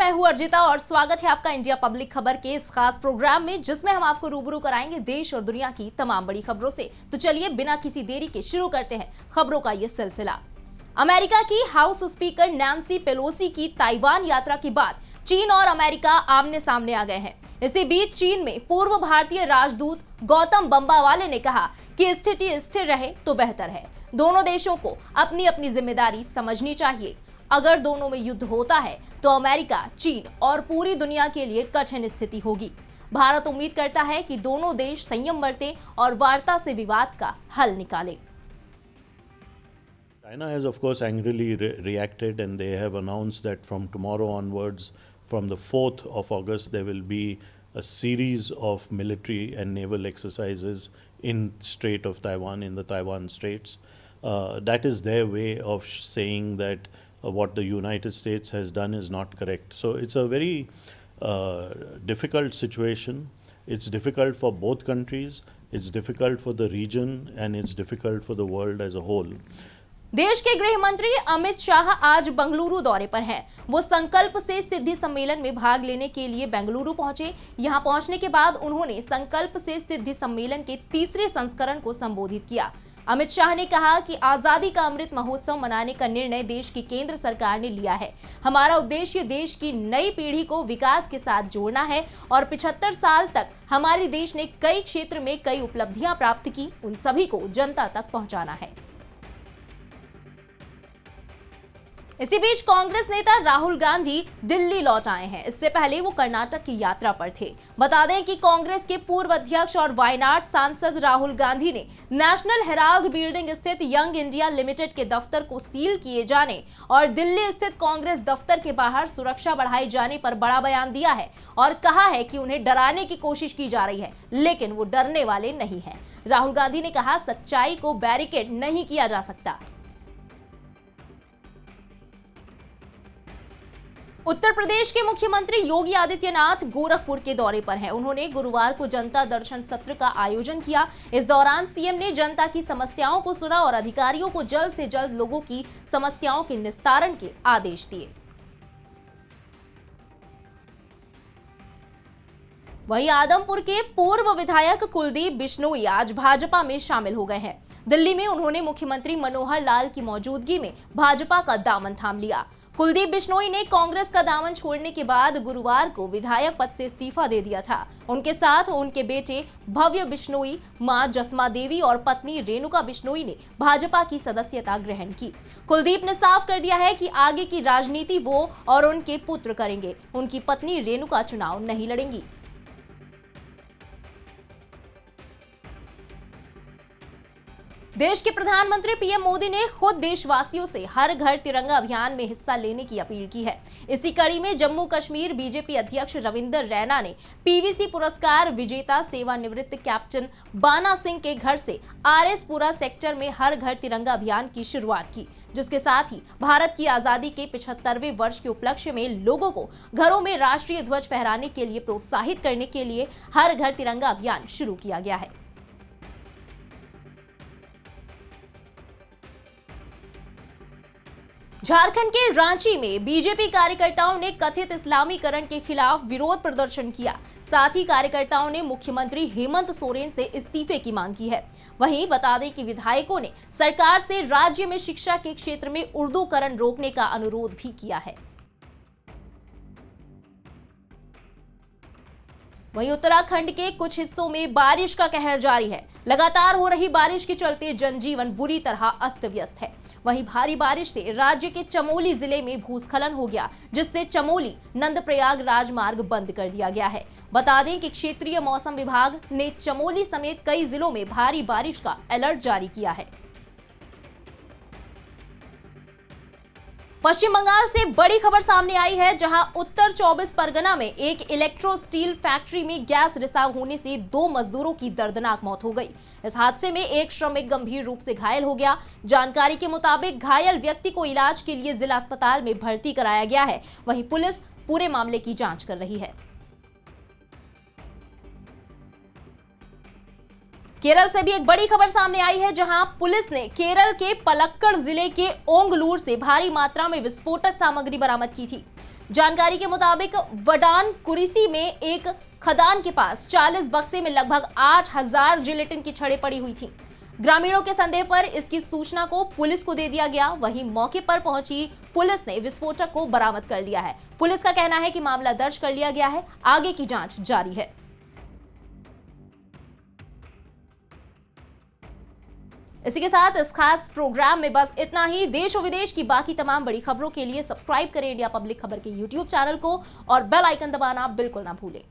मैं हूं अर्जिता और स्वागत है आपका इंडिया पब्लिक खबर के इस खास प्रोग्राम में, जिसमें हम आपको रूबरू कराएंगे देश और दुनिया की तमाम बड़ी खबरों से। तो चलिए बिना किसी देरी के शुरू करते हैं खबरों का ये सिलसिला। अमेरिका की हाउस स्पीकर नैंसी पेलोसी की ताइवान यात्रा के बाद चीन और अमेरिका आमने सामने आ गए हैं। इसी बीच चीन में पूर्व भारतीय राजदूत गौतम बंबावाले ने कहा कि स्थिति स्थिर रहे तो बेहतर है। दोनों देशों को अपनी अपनी जिम्मेदारी समझनी चाहिए। अगर दोनों में युद्ध होता है तो अमेरिका, चीन और पूरी दुनिया के लिए कठिन स्थिति होगी। भारत उम्मीद करता है कि दोनों देश संयम बरतें और वार्ता से विवाद का हल निकालें। China has of course angrily reacted, and they have announced that from tomorrow onwards, from the 4th of August, there will be a series of military and naval exercises in Strait of Taiwan, in the Taiwan Straits. That is their way of saying that what the United States has done is not correct. So it's a very difficult situation. It's difficult for both countries, it's difficult for the region, and it's difficult for the world as a whole. देश के गृह मंत्री अमित शाह आज बेंगलुरु दौरे पर हैं। वो संकल्प से सिद्धि सम्मेलन में भाग लेने के लिए बेंगलुरु पहुंचे। यहां पहुंचने के बाद उन्होंने संकल्प से सिद्धि सम्मेलन के तीसरे संस्करण को संबोधित किया। अमित शाह ने कहा कि आजादी का अमृत महोत्सव मनाने का निर्णय देश की केंद्र सरकार ने लिया है। हमारा उद्देश्य देश की नई पीढ़ी को विकास के साथ जोड़ना है और 75 साल तक हमारे देश ने कई क्षेत्र में कई उपलब्धियां प्राप्त की, उन सभी को जनता तक पहुंचाना है। इसी बीच कांग्रेस नेता राहुल गांधी दिल्ली लौट आए हैं। इससे पहले वो कर्नाटक की यात्रा पर थे। बता दें कि कांग्रेस के पूर्व अध्यक्ष और वायनाड सांसद राहुल गांधी ने नेशनल हेराल्ड बिल्डिंग स्थित यंग इंडिया लिमिटेड के दफ्तर को सील किए जाने और दिल्ली स्थित कांग्रेस दफ्तर के बाहर सुरक्षा बढ़ाए जाने पर बड़ा बयान दिया है और कहा है कि उन्हें डराने की कोशिश की जा रही है, लेकिन वो डरने वाले नहीं हैं। राहुल गांधी ने कहा, सच्चाई को बैरिकेड नहीं किया जा सकता। उत्तर प्रदेश के मुख्यमंत्री योगी आदित्यनाथ गोरखपुर के दौरे पर हैं। उन्होंने गुरुवार को जनता दर्शन सत्र का आयोजन किया। इस दौरान सीएम ने जनता की समस्याओं को सुना और अधिकारियों को जल्द से जल्द लोगों की समस्याओं के निस्तारण के आदेश दिए। वहीं आदमपुर के पूर्व विधायक कुलदीप बिश्नोई आज भाजपा में शामिल हो गए हैं। दिल्ली में उन्होंने मुख्यमंत्री मनोहर लाल की मौजूदगी में भाजपा का दामन थाम लिया। कुलदीप बिश्नोई ने कांग्रेस का दामन छोड़ने के बाद गुरुवार को विधायक पद से इस्तीफा दे दिया था। उनके साथ उनके बेटे भव्य बिश्नोई, मां जसमा देवी और पत्नी रेणुका बिश्नोई ने भाजपा की सदस्यता ग्रहण की। कुलदीप ने साफ कर दिया है कि आगे की राजनीति वो और उनके पुत्र करेंगे। उनकी पत्नी रेणुका चुनाव नहीं लड़ेंगी। देश के प्रधानमंत्री पीएम मोदी ने खुद देशवासियों से हर घर तिरंगा अभियान में हिस्सा लेने की अपील की है। इसी कड़ी में जम्मू कश्मीर बीजेपी अध्यक्ष रविंदर रैना ने पीवीसी पुरस्कार विजेता सेवानिवृत्त कैप्टन बाना सिंह के घर से आरएसपुरा सेक्टर में हर घर तिरंगा अभियान की शुरुआत की, जिसके साथ ही भारत की आजादी के 75वें वर्ष के उपलक्ष्य में लोगों को घरों में राष्ट्रीय ध्वज फहराने के लिए प्रोत्साहित करने के लिए हर घर तिरंगा अभियान शुरू किया गया है। झारखंड के रांची में बीजेपी कार्यकर्ताओं ने कथित इस्लामीकरण के खिलाफ विरोध प्रदर्शन किया। साथ ही कार्यकर्ताओं ने मुख्यमंत्री हेमंत सोरेन से इस्तीफे की मांग की है। वहीं बता दें कि विधायकों ने सरकार से राज्य में शिक्षा के क्षेत्र में उर्दूकरण रोकने का अनुरोध भी किया है। वहीं उत्तराखंड के कुछ हिस्सों में बारिश का कहर जारी है। लगातार हो रही बारिश के चलते जनजीवन बुरी तरह अस्त व्यस्त है। वहीं भारी बारिश से राज्य के चमोली जिले में भूस्खलन हो गया, जिससे चमोली नंदप्रयाग राजमार्ग बंद कर दिया गया है। बता दें कि क्षेत्रीय मौसम विभाग ने चमोली समेत कई जिलों में भारी बारिश का अलर्ट जारी किया है। पश्चिम बंगाल से बड़ी खबर सामने आई है, जहां उत्तर 24 परगना में एक इलेक्ट्रो स्टील फैक्ट्री में गैस रिसाव होने से 2 मजदूरों की दर्दनाक मौत हो गई। इस हादसे में एक श्रमिक गंभीर रूप से घायल हो गया। जानकारी के मुताबिक घायल व्यक्ति को इलाज के लिए जिला अस्पताल में भर्ती कराया गया है। वहीं पुलिस पूरे मामले की जांच कर रही है। केरल से भी एक बड़ी खबर सामने आई है, जहां पुलिस ने केरल के पलक्कड़ जिले के ओंगलूर से भारी मात्रा में विस्फोटक सामग्री बरामद की थी। जानकारी के मुताबिक वडान कुरिसी में एक खदान के पास 40 बक्से में लगभग 8000 जिलेटिन की छड़ें पड़ी हुई थी। ग्रामीणों के संदेह पर इसकी सूचना को पुलिस को दे दिया गया। वहीं मौके पर पहुंची पुलिस ने विस्फोटक को बरामद कर लिया है। पुलिस का कहना है कि मामला दर्ज कर लिया गया है, आगे की जांच जारी है। इसी के साथ इस खास प्रोग्राम में बस इतना ही। देश और विदेश की बाकी तमाम बड़ी खबरों के लिए सब्सक्राइब करें इंडिया पब्लिक खबर के YouTube चैनल को और बेल आइकन दबाना बिल्कुल ना भूलें।